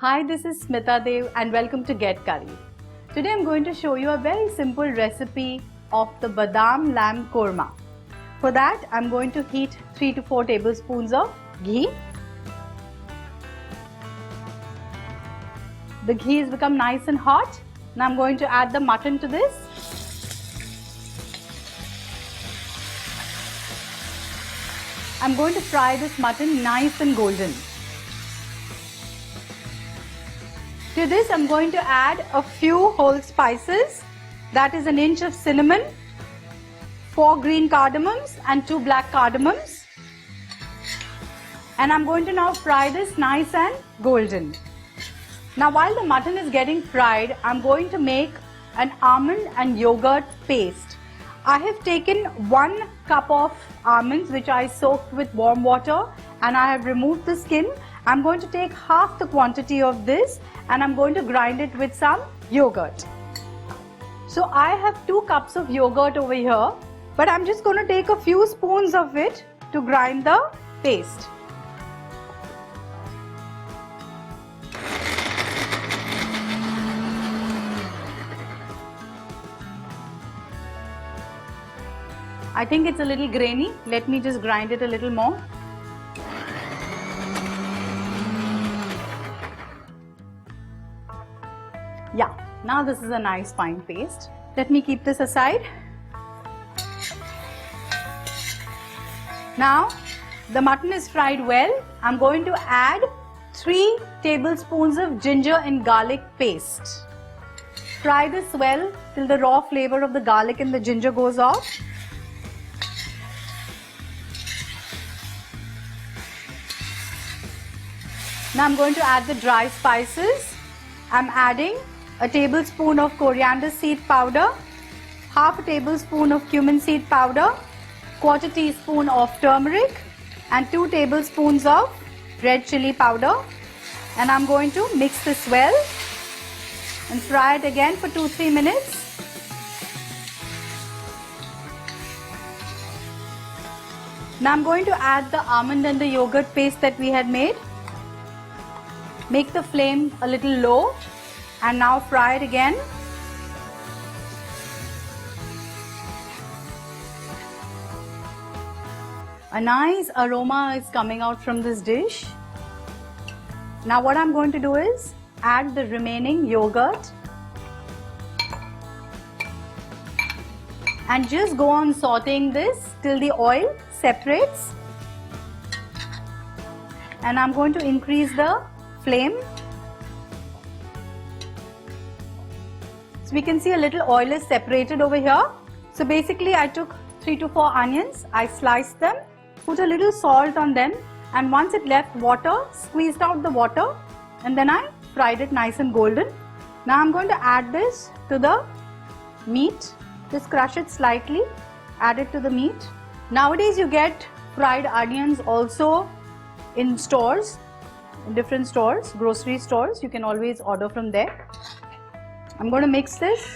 Hi, this is Smita Deo and welcome to Get Curried. Today I'm going to show you a very simple recipe of the Badam Lamb Korma. For that I'm going to heat 3 to 4 tablespoons of ghee. The ghee has become nice and hot. Now I'm going to add the mutton to this. I'm going to fry this mutton nice and golden. To this I'm going to add a few whole spices, that is an inch of cinnamon, 4 green cardamoms and 2 black cardamoms. And I'm going to now fry this nice and golden. Now while the mutton is getting fried, I'm going to make an almond and yogurt paste. I have taken 1 cup of almonds which I soaked with warm water and I have removed the skin. I'm going to take half the quantity of this and I'm going to grind it with some yogurt. So I have 2 cups of yogurt over here, but I'm just going to take a few spoons of it to grind the paste. I think it's a little grainy. Let me just grind it a little more. Yeah, now this is a nice fine paste. Let me keep this aside. Now the mutton is fried well. I'm going to add 3 tablespoons of ginger and garlic paste. Fry this well till the raw flavor of the garlic and the ginger goes off. Now I'm going to add the dry spices. I'm adding a tablespoon of Coriander Seed Powder, half a tablespoon of Cumin Seed Powder, quarter teaspoon of turmeric and 2 tablespoons of Red Chilli Powder. And I'm going to mix this well and fry it again for 2-3 minutes. Now I'm going to add the almond and the yogurt paste that we had made. Make the flame a little low and now fry it again. A nice aroma is coming out from this dish. Now what I'm going to do is add the remaining yogurt and just go on sauteing this till the oil separates. And I'm going to increase the flame. So we can see a little oil is separated over here. So basically I took 3 to 4 onions, I sliced them, put a little salt on them, and once it left water, squeezed out the water and then I fried it nice and golden. Now I'm going to add this to the meat. Just crush it slightly, add it to the meat. Nowadays you get fried onions also in stores. In different stores, grocery stores, you can always order from there. I'm going to mix this.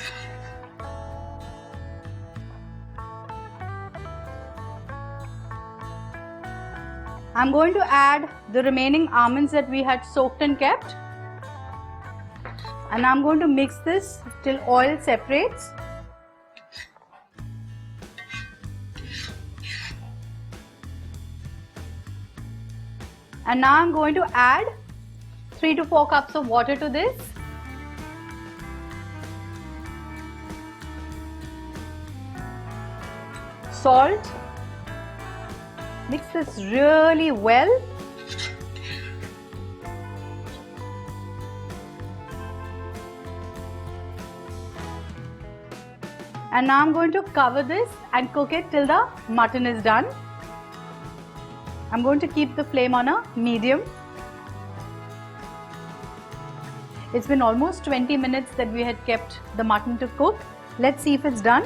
I'm going to add the remaining almonds that we had soaked and kept. And I'm going to mix this till oil separates. And now I'm going to add 3 to 4 cups of water to this. Salt. Mix this really well. And now I'm going to cover this and cook it till the mutton is done. I'm going to keep the flame on a medium. It's been almost 20 minutes that we had kept the mutton to cook. Let's see if it's done.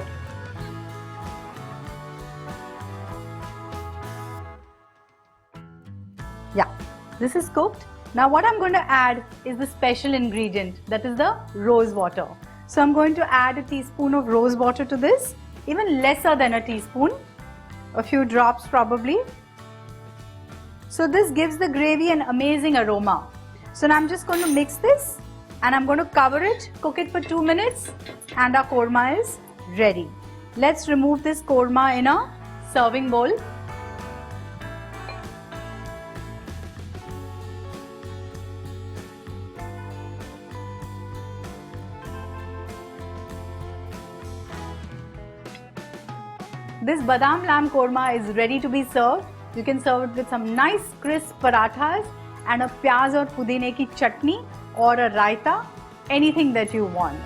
Yeah, this is cooked. Now what I'm going to add is the special ingredient, that is the rose water. So I'm going to add a teaspoon of rose water to this, even lesser than a teaspoon, a few drops probably. So this gives the gravy an amazing aroma. So now I'm just going to mix this and I'm going to cover it, cook it for 2 minutes, and our korma is ready. Let's remove this korma in a serving bowl. This badam lamb korma is ready to be served. You can serve it with some nice crisp parathas and a pyaz or pudine ki chutney or a raita, anything that you want.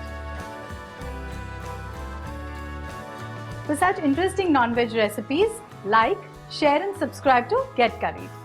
For such interesting non-veg recipes, like, share and subscribe to Get Curried.